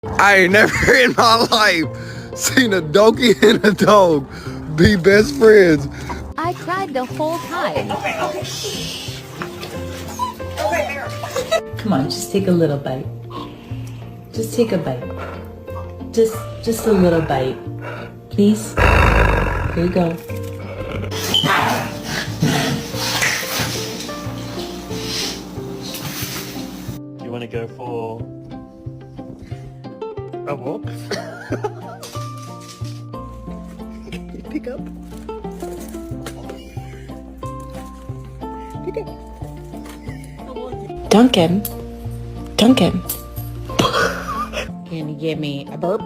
I ain't never in my life seen a donkey and a dog be best friends. I cried the whole time. Okay, shh. Okay, Mary. Come on, just take a little bite. Just take a bite. Just a little bite. Please. Here you go. You want to go for a walk? Pick up. Pick up. Duncan. Can you give me a burp?